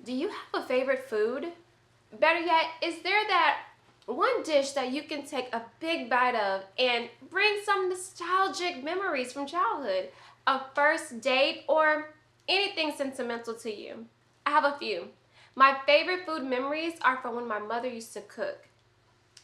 Do you have a favorite food? Better yet, is there that one dish that you can take a big bite of and bring some nostalgic memories from childhood? A first date or anything sentimental to you? I have a few. My favorite food memories are from when my mother used to cook.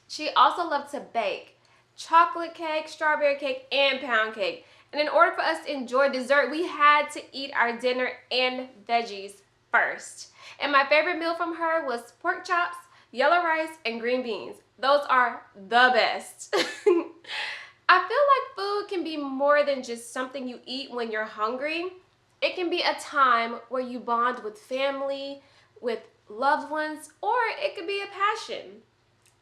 She also loved to bake chocolate cake, strawberry cake, and pound cake. And in order for us to enjoy dessert, we had to eat our dinner and veggies first. And my favorite meal from her was pork chops, yellow rice, and green beans. Those are the best. I feel like food can be more than just something you eat when you're hungry. It can be a time where you bond with family, with loved ones, or it could be a passion,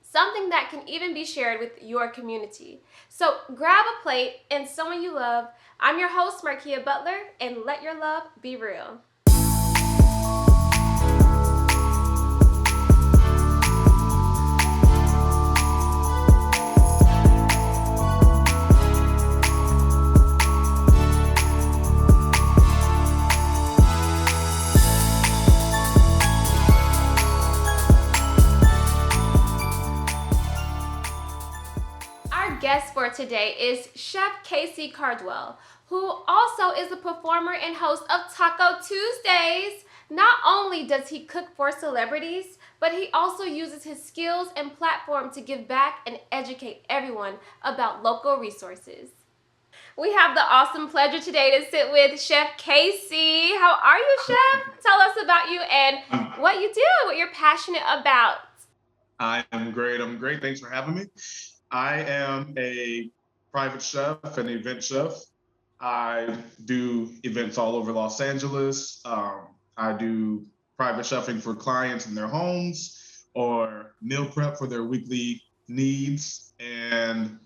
something that can even be shared with your community. So grab a plate and someone you love. I'm your host, Markia Butler, and let your love be real. Our guest for today is Chef K.C. Cardwell, who also is a performer and host of Taco Tuesdays. Not only does he cook for celebrities, but he also uses his skills and platform to give back and educate everyone about local resources. We have the awesome pleasure today to sit with Chef K.C. How are you, Chef? Tell us about you and what you do, what you're passionate about. I am great. I'm great. Thanks for having me. I am a private chef and event chef. I do events all over Los Angeles. I do private chefing for clients in their homes or meal prep for their weekly needs. And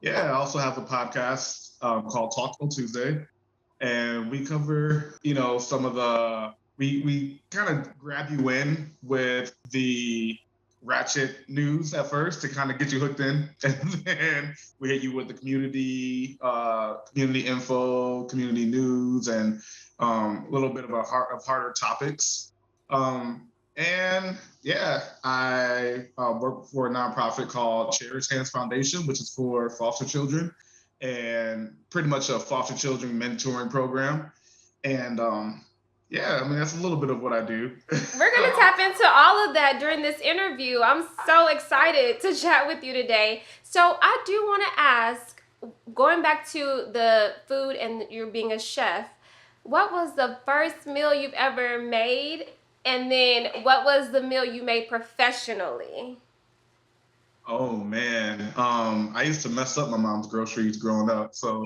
yeah, I also have a podcast called Taco Tuesday, and we cover, some of we kind of grab you in with the ratchet news at first to kind of get you hooked in, and then we hit you with the community info, community news, and a little bit of harder topics. And yeah, I work for a nonprofit called Cherished Foundation, which is for foster children, and pretty much a foster children mentoring program. And yeah, I mean, that's a little bit of what I do. We're going to tap into all of that during this interview. I'm so excited to chat with you today. So, I do want to ask, going back to the food and you being a chef, what was the first meal you've ever made? And then, what was the meal you made professionally? Oh man, I used to mess up my mom's groceries growing up. So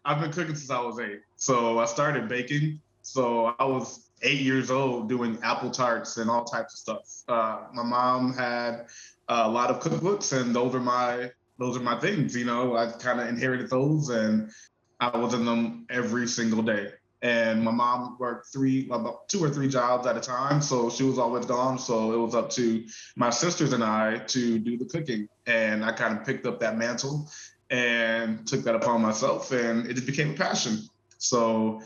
I've been cooking since I was 8. So I started baking. So I was 8 years old doing apple tarts and all types of stuff. My mom had a lot of cookbooks, and those are my things. I kind of inherited those, and I was in them every single day. And my mom worked about 2 or 3 jobs at a time, so she was always gone. So it was up to my sisters and I to do the cooking, and I kind of picked up that mantle and took that upon myself, and it just became a passion. So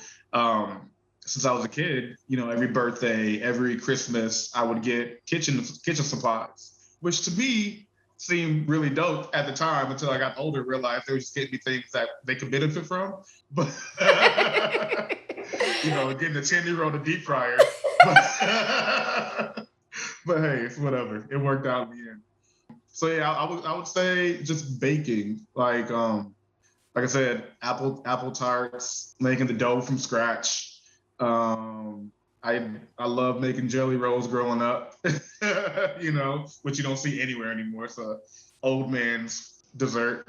since I was a kid, every birthday, every Christmas, I would get kitchen supplies, which to me seemed really dope at the time until I got older, realized they were just getting me things that they could benefit from. But getting a 10-year-old a deep fryer. But hey, it's whatever. It worked out in the end. So yeah, I would say just baking, like I said, apple tarts, making the dough from scratch. I love making jelly rolls growing up, which you don't see anywhere anymore. It's a old man's dessert.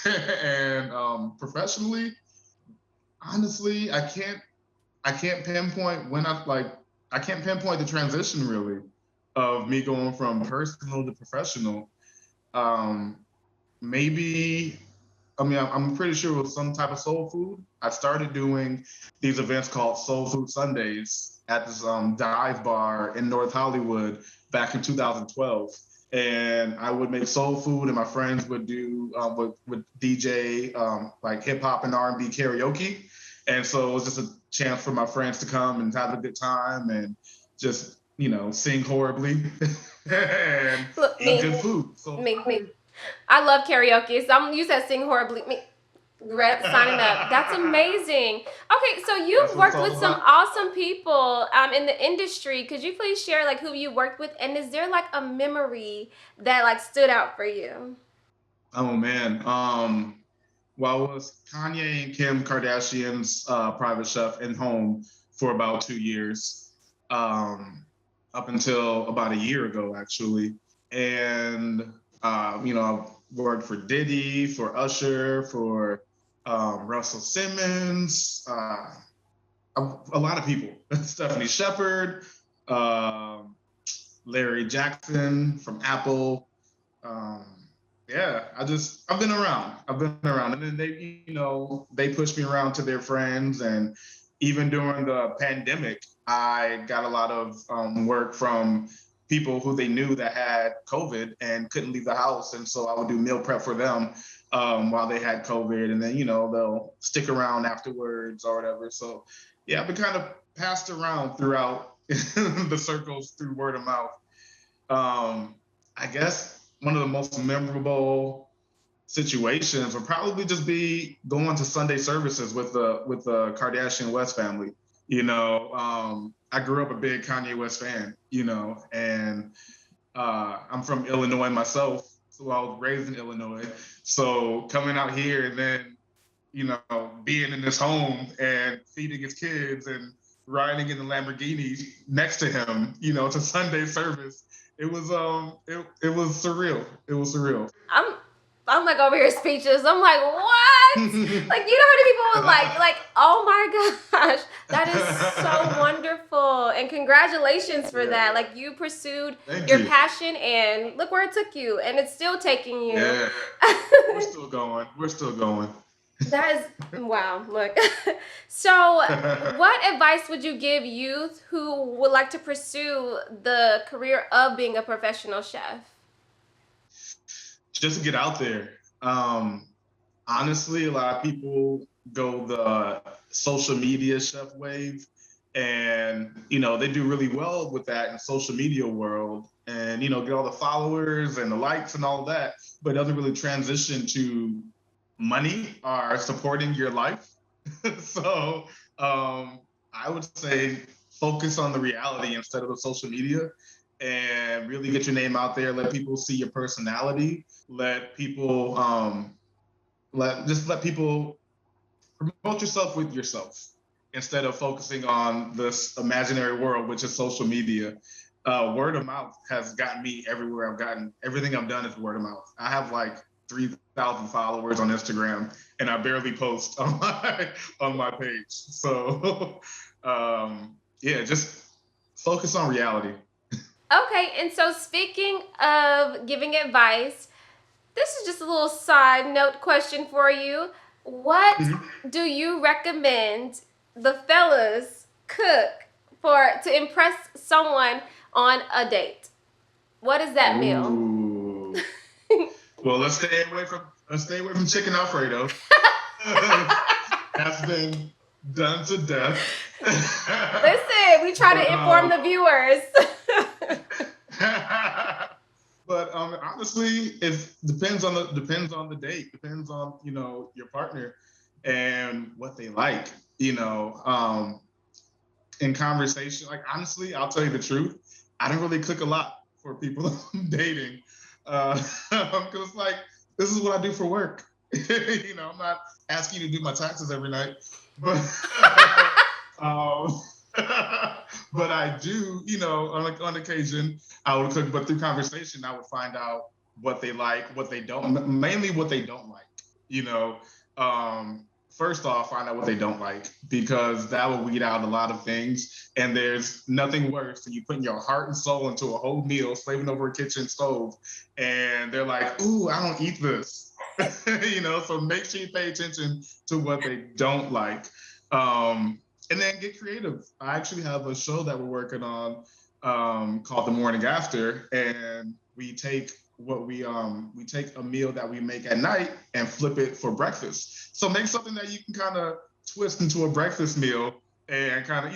And professionally, honestly, I can't pinpoint I can't pinpoint the transition really of me going from personal to professional. Um, Maybe, I mean, I'm pretty sure it was some type of soul food. I started doing these events called Soul Food Sundays at this dive bar in North Hollywood back in 2012. And I would make soul food, and my friends would do would DJ like hip hop and R&B karaoke. And so it was just a chance for my friends to come and have a good time and just, sing horribly and Look, eat good me, food. So me. I love karaoke. So you said sing horribly. Me, right, signing up. That's amazing. Okay, so that's you've what it's worked all with some about. awesome people in the industry. Could you please share like who you worked with, and is there like a memory that like stood out for you? Oh man. Well, I was Kanye and Kim Kardashian's private chef in home for about 2 years, up until about a year ago, actually. And I've worked for Diddy, for Usher, for Russell Simmons, a lot of people. Stephanie Shepard, um, Larry Jackson from Apple. Um, yeah, I've been around. I've been around, and then they pushed me around to their friends, and even during the pandemic, I got a lot of work from people who they knew that had COVID and couldn't leave the house, and so I would do meal prep for them while they had COVID, and then they'll stick around afterwards or whatever. So yeah, I've been kind of passed around throughout the circles through word of mouth. um, I guess one of the most memorable situations would probably just be going to Sunday services with the Kardashian-West family. I grew up a big Kanye West fan. And I'm from Illinois myself, so I was raised in Illinois. So coming out here and then being in his home and feeding his kids and riding in the Lamborghini next to him, to Sunday service. It was surreal. It was surreal. I'm I'm like over here speechless. I'm like, what? Like you know how many people would like, oh my gosh, that is so wonderful. And congratulations for Yeah. that. Like you pursued Thank your you. passion and look where it took you. And it's still taking you. Yeah. We're still going. We're still going. That is wow. Look, so what advice would you give youth who would like to pursue the career of being a professional chef? Just to get out there. Honestly, a lot of people go the social media chef wave, and they do really well with that in social media world, and get all the followers and the likes and all that, but it doesn't really transition to money or supporting your life. So I would say focus on the reality instead of the social media and really get your name out there. Let people see your personality. Let people let people promote yourself with yourself instead of focusing on this imaginary world, which is social media. Word of mouth has gotten me everywhere. I've gotten everything I've done is word of mouth. I have like 3,000 followers on Instagram, and I barely post on my page. So, yeah, just focus on reality. Okay, and so speaking of giving advice, this is just a little side note question for you. What Mhm. do you recommend the fellas cook for to impress someone on a date? What is that meal? Ooh. Well, let's stay away from chicken Alfredo. That's been done to death. Listen, we try but to inform the viewers. but honestly, it depends on the date, depends on your partner and what they like. In conversation, like honestly, I'll tell you the truth. I don't really cook a lot for people I'm dating, because like this is what I do for work. I'm not asking you to do my taxes every night, but um, but I do, on occasion, I would cook. But through conversation, I would find out what they like, what they don't, mainly what they don't like. You know, first off, find out what they don't like because that will weed out a lot of things. And there's nothing worse than you putting your heart and soul into a whole meal, slaving over a kitchen stove, and they're like, "Ooh, I don't eat this." So make sure you pay attention to what they don't like. And then get creative. I actually have a show that we're working on called The Morning After, and we take a meal that we make at night and flip it for breakfast. So make something that you can kind of twist into a breakfast meal and kind of,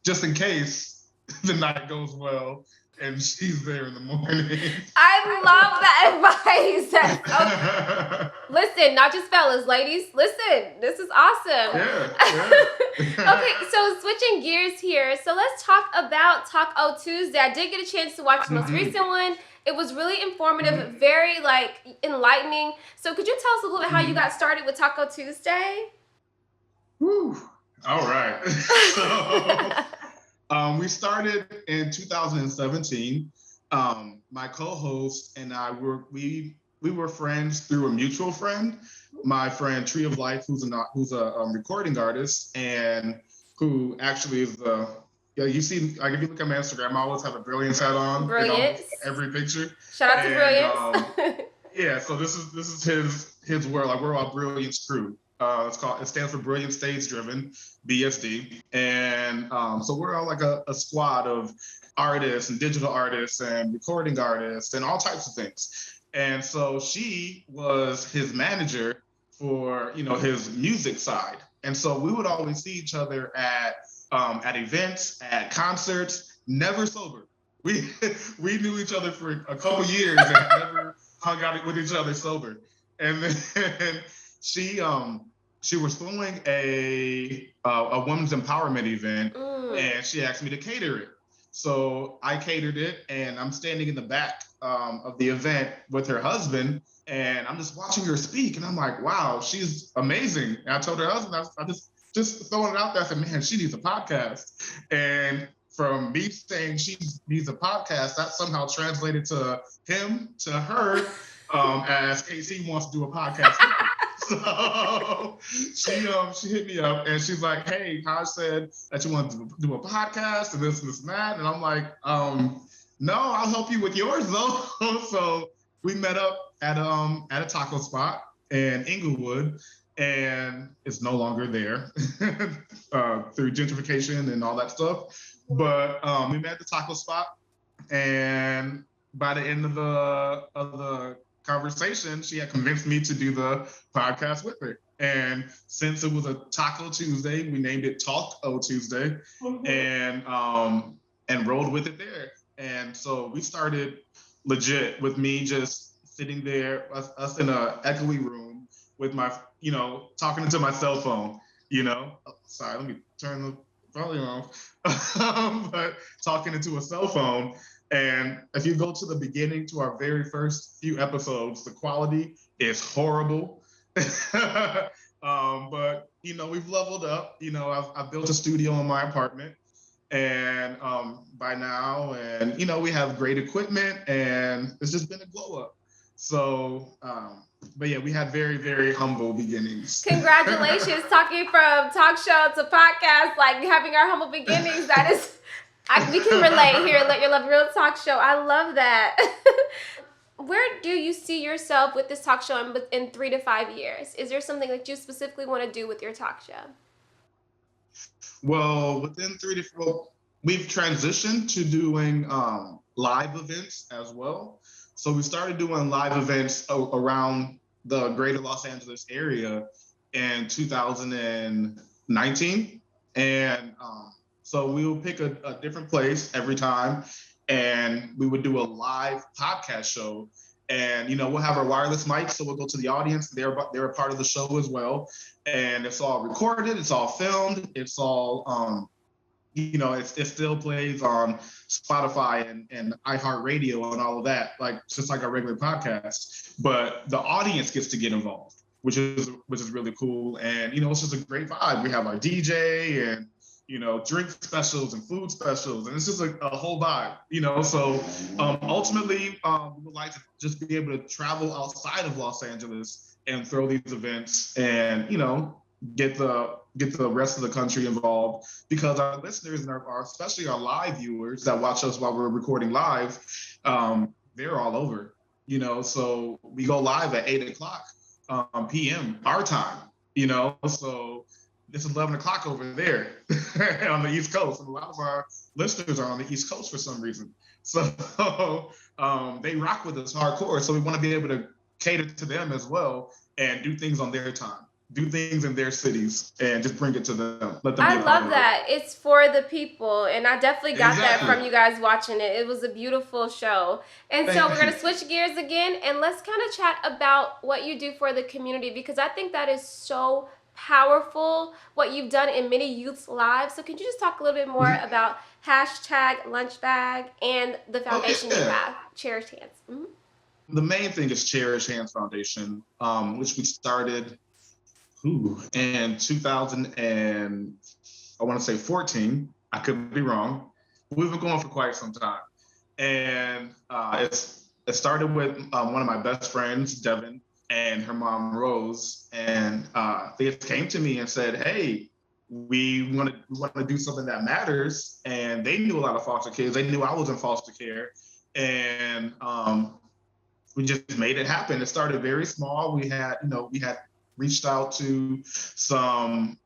just in case the night goes well and she's there in the morning. I love that advice. Listen, not just fellas, ladies. Listen, this is awesome. Yeah. Okay, so switching gears here. So let's talk about Taco Tuesday. I did get a chance to watch the most recent one. It was really informative, very enlightening. So could you tell us a little bit how you got started with Taco Tuesday? Whew. All right. So we started in 2017. My co-host and I we were friends through a mutual friend, my friend Tree of Life, who's a recording artist and who actually is the you see, like if you look at my Instagram, I always have a Brilliance hat on. Brilliance. Every picture. Shout out to Brilliance. Yeah, so this is his world. Like we're all Brilliance crew. It stands for Brilliant Stage Driven, BSD, and so we're all like a squad of artists and digital artists and recording artists and all types of things. And so she was his manager for his music side, and so we would always see each other at events, at concerts, never sober. We knew each other for a couple years and never hung out with each other sober. And then she was throwing a women's empowerment event, and she asked me to cater it. So I catered it, and I'm standing in the back of the event with her husband, and I'm just watching her speak, and I'm like, wow, she's amazing. And I told her husband, I just throwing it out there, I said, man, she needs a podcast. And from me saying she needs a podcast, that somehow translated to him, to her, as K.C. wants to do a podcast. So she hit me up and she's like, hey, Kaj said that you want to do a podcast and this and that. And I'm like, no, I'll help you with yours though. So we met up at a taco spot in Inglewood, and it's no longer there through gentrification and all that stuff. But we met at the taco spot, and by the end of the conversation, she had convinced me to do the podcast with her. And since it was a Taco Tuesday, we named it Talk O Tuesday, and rolled with it there. And so we started legit with me just sitting there, us in a echoey room with my, talking into my cell phone, Sorry, let me turn the volume off. But talking into a cell phone. And if you go to the beginning, to our very first few episodes, the quality is horrible. But, we've leveled up. I've built a studio in my apartment, and by now, and, we have great equipment, and it's just been a glow up. So, but yeah, we had very, very humble beginnings. Congratulations. Talking from talk show to podcast, like having our humble beginnings. That is, we can relate here. Let Your Love Real talk show. I love that. Where do you see yourself with this talk show in 3 to 5 years? Is there something that you specifically want to do with your talk show? Well, within 3 to 4, we've transitioned to doing live events as well. So we started doing live events around the greater Los Angeles area in 2019. And so we will pick a different place every time, and we would do a live podcast show. And, we'll have our wireless mics, so we'll go to the audience. They're a part of the show as well. And it's all recorded, it's all filmed, it's all, it still plays on Spotify and iHeartRadio and all of that, just like our regular podcast. But the audience gets to get involved, which is really cool. And, it's just a great vibe. We have our DJ and, drink specials and food specials, and it's just a whole vibe, So ultimately, we would like to just be able to travel outside of Los Angeles and throw these events and, get the rest of the country involved, because our listeners and our especially our live viewers that watch us while we're recording live, they're all over, So we go live at 8:00 p.m. our time, So it's 11 o'clock over there on the East Coast. And a lot of our listeners are on the East Coast for some reason. So they rock with us hardcore. So we want to be able to cater to them as well and do things on their time. do things in their cities and just bring it to them. Let them be I a part love of it. that. It's for the people. And I definitely got that Exactly. from you guys watching it. It was a beautiful show. And so we're Thank going you. to switch gears again and let's kind of chat about what you do for the community because I think that is so powerful what you've done in many youth's lives. So can you just talk a little bit more Mhm. about hashtag Lunchbag and the Oh foundation you yeah. have, Cherished Hands? Mm-hmm. The main thing is Cherish Hands Foundation, which we started in 2000 and I want to say 14. I could be wrong. We've been going for quite some time, and it started with one of my best friends, Devin, and her mom Rose, and they just came to me and said, "Hey, we want to do something that matters." And they knew a lot of foster kids. They knew I was in foster care, and we just made it happen. It started very small. We had reached out to some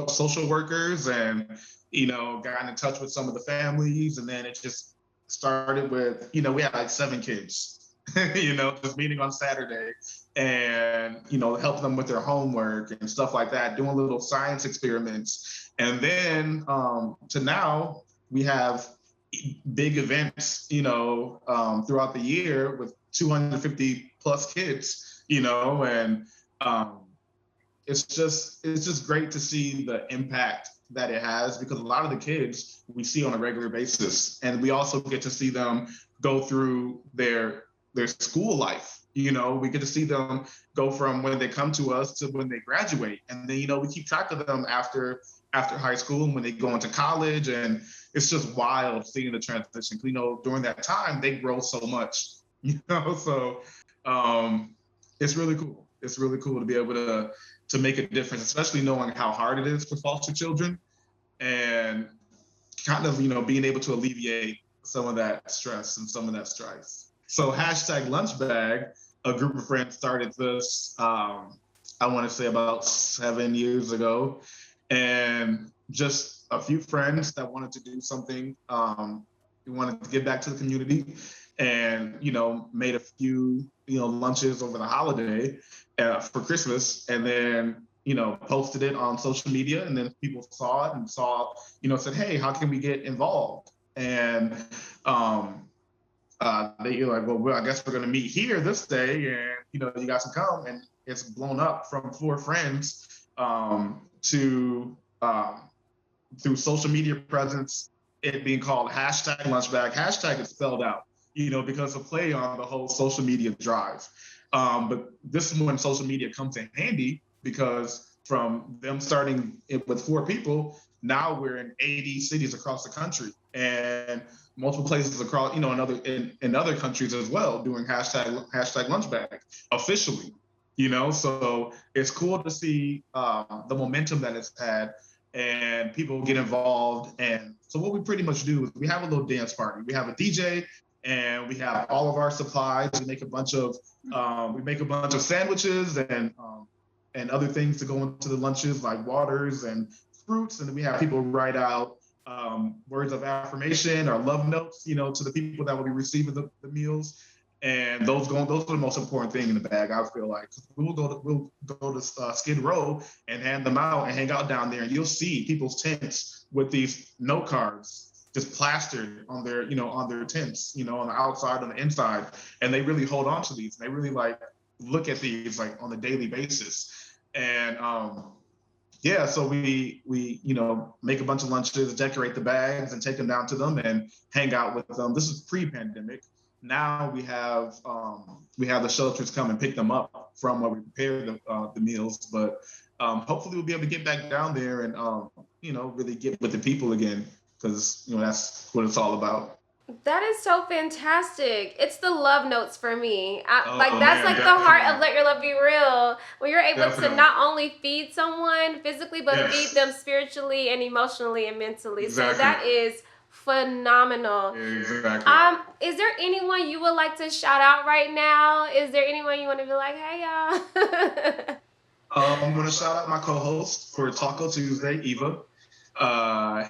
social workers and gotten in touch with some of the families, and then it just started with we had like 7 kids just meeting on Saturday and helping them with their homework and stuff like that, doing little science experiments, and then to now we have big events throughout the year with 250 plus kids, and um, it's just great to see the impact that it has, because a lot of the kids we see on a regular basis, and we also get to see them go through their school life. We get to see them go from when they come to us to when they graduate, and then we keep track of them after high school and when they go into college, and it's just wild seeing the transition. During that time they grow so much. So um, it's really cool. It's really cool to be able to make a difference, especially knowing how hard it is for foster children, and kind of being able to alleviate some of that stress and some of that strife. So hashtag Lunchbag, a group of friends started this. I want to say about 7 years ago, and just a few friends that wanted to do something. We wanted to give back to the community, and made a few lunches over the holiday for Christmas, and then posted it on social media, and then people saw it and said, hey, how can we get involved? And you're like, well, I guess we're going to meet here this day, and you guys can come, and it's blown up from 4 friends to through social media presence, it being called hashtag Lunchbag. Hashtag is spelled out, because of play on the whole social media drive. But this is when social media comes in handy, because from them starting it with 4 people, now we're in 80 cities across the country and multiple places across, in other countries as well, doing hashtag Lunchbag officially. So it's cool to see the momentum that it's had, and people get involved. And so what we pretty much do is we have a little dance party. We have a DJ, and we have all of our supplies. We make a bunch of sandwiches and other things to go into the lunches, like waters and fruits. And then we have people write out words of affirmation or love notes, to the people that will be receiving the meals. And those are the most important thing in the bag, I feel like. We'll go to Skid Row and hand them out and hang out down there, and you'll see people's tents with these note cards just plastered on their tents, on the outside, on the inside, and they really hold on to these. They really look at these on a daily basis, and yeah, so we make a bunch of lunches, decorate the bags, and take them down to them and hang out with them. This is pre-pandemic. Now we have the shelters come and pick them up from where we prepare the meals, but hopefully we'll be able to get back down there and really get with the people again, because that's what it's all about. That is so fantastic. It's the love notes for me. Like Oh that's man, like the heart definitely, of Let Your Love Be Real. When you're able to definitely, not only feed someone physically, but feed yes, them spiritually and emotionally and mentally. So exactly, that is phenomenal. exactly. Is there anyone you would like to shout out right now? Is there anyone you want to be like, hey y'all? I'm gonna shout out my co-host for Taco Tuesday, Eva.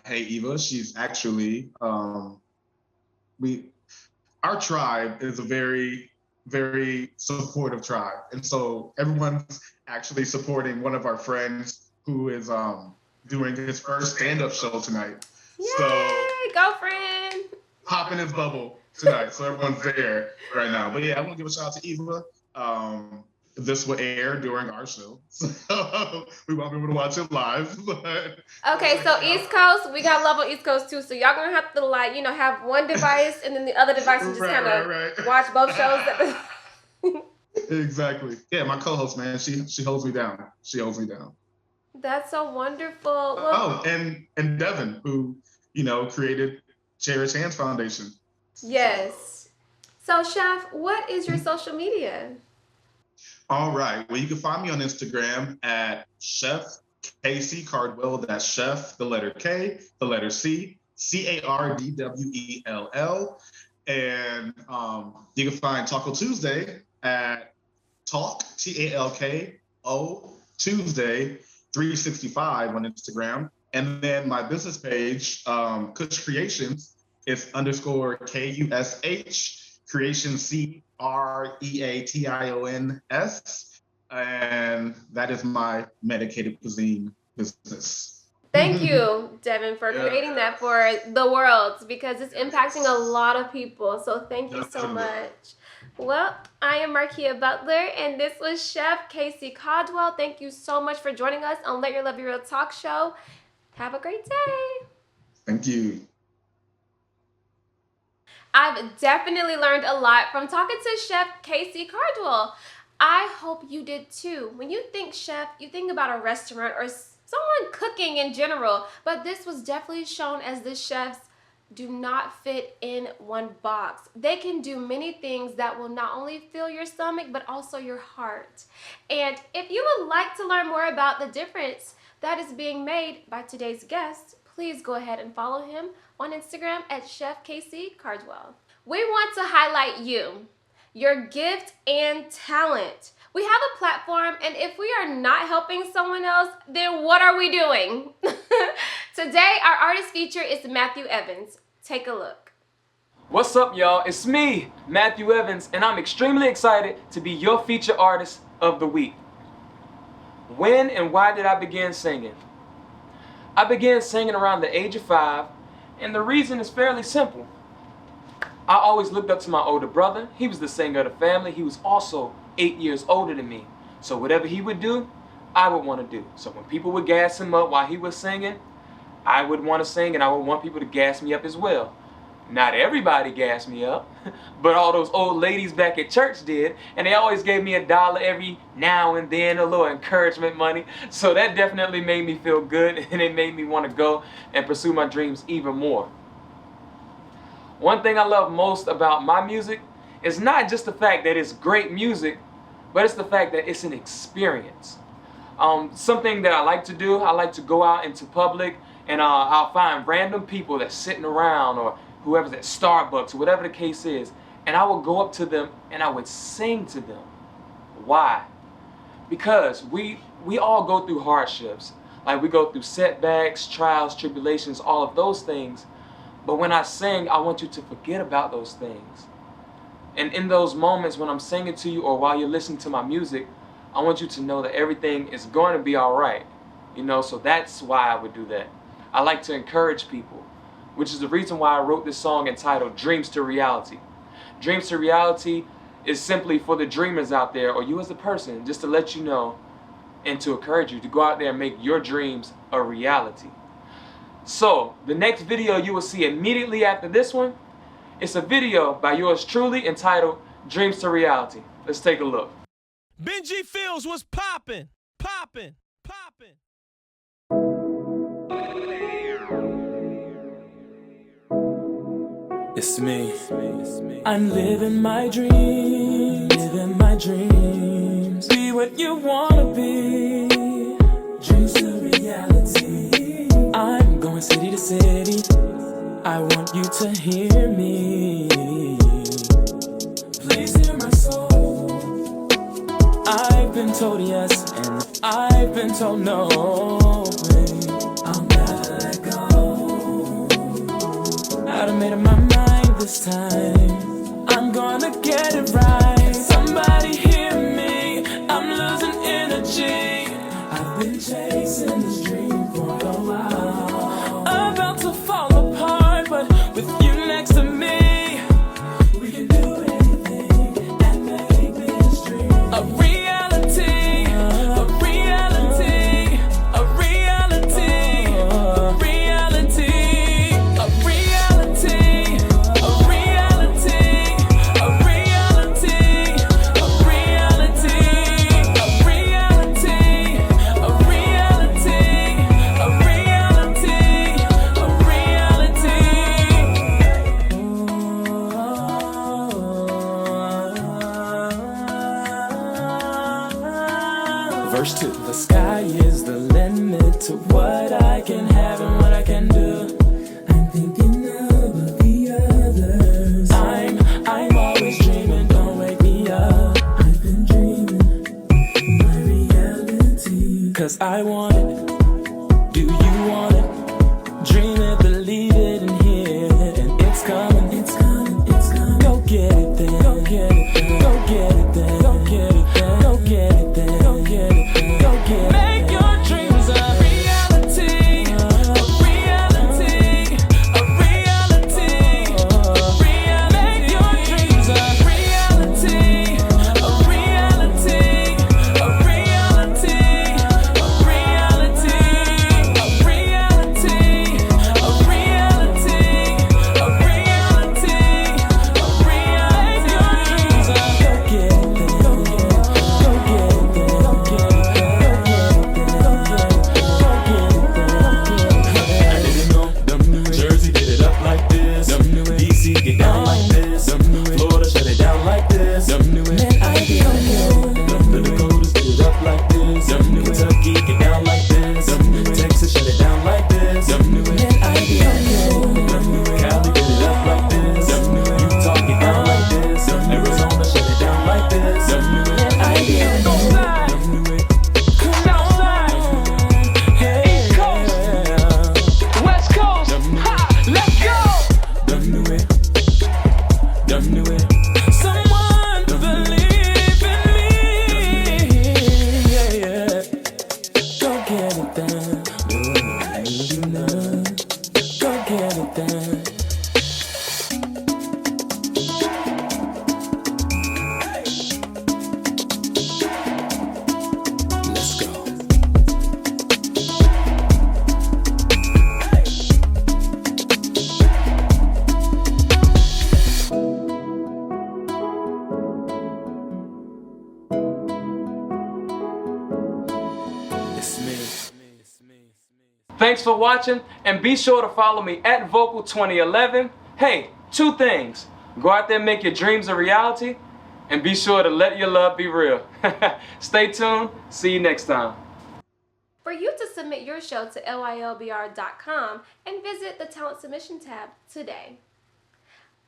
Hey Eva, she's actually we our tribe is a very very supportive tribe. And so everyone's actually supporting one of our friends who is doing his first stand-up show tonight. Yay, So go friend. popping his bubble tonight. So everyone's there right now. But yeah, I want to give a shout out to Eva. This will air during our show. So we won't be able to watch it live. But Okay, so East Coast, we got love on East Coast too. So y'all gonna have to like, have one device and then the other device and just kind of watch both shows. Exactly. Yeah, my co-host, man, she holds me down. She holds me down. That's so wonderful. Well, and Devin, who created Cherished Hands Foundation. Yes. So, Chef, what is your social media? All right. Well, you can find me on Instagram at Chef K.C. Cardwell. That's Chef, the letter K, the letter C, Cardwell. And you can find Taco Tuesday at Talk, TALKO, Tuesday, 365 on Instagram. And then my business page, Kush Creations, is _KUSH, Creations, CREATIONS. And that is my medicated cuisine business. Thank you, Devin, for creating that for the world, because it's impacting a lot of people. So thank you so much. Well, I am Markia Butler, and this was Chef K.C. Cardwell. Thank you so much for joining us on Let Your Love Be Real Talk Show. Have a great day. Thank you. I've definitely learned a lot from talking to Chef K.C. Cardwell. I hope you did too. When you think chef, you think about a restaurant or someone cooking in general, but this was definitely shown as the chefs do not fit in one box. They can do many things that will not only fill your stomach, but also your heart. And if you would like to learn more about the difference that is being made by today's guest, please go ahead and follow him on Instagram at Chef K.C. Cardwell. We want to highlight you, your gift and talent. We have a platform, and if we are not helping someone else, then what are we doing? Today, our artist feature is Matthew Evans. Take a look. What's up, y'all? It's me, Matthew Evans, and I'm extremely excited to be your feature artist of the week. When and why did I begin singing? I began singing around the age of 5, and the reason is fairly simple. I always looked up to my older brother. He was the singer of the family. He was also 8 years older than me. So whatever he would do, I would want to do. So when people would gas him up while he was singing, I would want to sing, and I would want people to gas me up as well. Not everybody gassed me up, but all those old ladies back at church did, and they always gave me $1 every now and then, a little encouragement money. So that definitely made me feel good, and it made me want to go and pursue my dreams even more. One thing I love most about my music is not just the fact that it's great music, but it's the fact that it's an experience. Something that I like to do, I like to go out into public, and I'll find random people that's sitting around, or whoever's at Starbucks, or whatever the case is, and I will go up to them and I would sing to them. Why? Because we all go through hardships. Like, we go through setbacks, trials, tribulations, all of those things. But when I sing, I want you to forget about those things. And in those moments when I'm singing to you, or while you're listening to my music, I want you to know that everything is going to be all right. So that's why I would do that. I like to encourage people, which is the reason why I wrote this song entitled Dreams to Reality. Dreams to Reality is simply for the dreamers out there, or you as a person, just to let you know and to encourage you to go out there and make your dreams a reality. So, the next video you will see immediately after this one, it's a video by yours truly entitled Dreams to Reality. Let's take a look. Benji Fields was popping, popping, popping. It's me. I'm living my dreams, living my dreams. Be what you wanna be. Dreams to reality. I'm going city to city. I want you to hear me. Please hear my soul. I've been told yes, and I've been told no. Babe, I'll never let go. I done made up my mind this time. I'm gonna get it right. Somebody hear me, I'm losing energy. I've been chasing this dream for a while. About to fall apart, but with you next to me, we can do anything and make this dream a reality, a reality, a reality, a reality, a reality, a reality, a reality, a reality, a reality, a reality, a reality, a reality. Verse 2. The sky is the limit to what I can have and what I can do. I'm thinking of the others. I'm always dreaming, don't wake me up. I've been dreaming my reality. 'Cause I want it. Do you want it? Dream it, believe it, and hear it. And it's coming, it's coming, it's coming. Go get it then, go get it then, go get it then, go get it then, go get it then, go get it then, go get it. Make your dreams a reality, a reality, a reality, a reality. Make your dreams a reality, a reality, a reality, a reality, a reality, a reality, a reality, a reality. Go get it then, go get it, go get it then, go get it, go get it, go get it, go get it. I didn't know Jersey did it up like this. DC get down like this. Florida shut it down like this. Man, I don't know. The Dakotas did it up like this. Kentucky get down like this. Texas shut it down like this. Man, I don't know. Cali did it up like this. Utah get down like this. Arizona shut it down like this. Man, I don't know. Come outside. East Coast, West Coast, ha, let's go. Someone believe in me. Yeah, yeah. Go get it then. Go get it then. Let's go. It's me. Thanks for watching, and be sure to follow me at Vocal2011. Hey, 2 things. Go out there and make your dreams a reality, and be sure to let your love be real. Stay tuned. See you next time. For you to submit your show to lylbr.com and visit the Talent Submission tab today.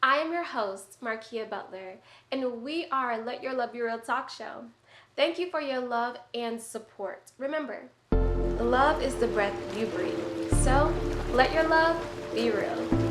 I am your host, Markia Butler, and we are Let Your Love Be Real talk show. Thank you for your love and support. Remember, love is the breath you breathe. So, let your love be real.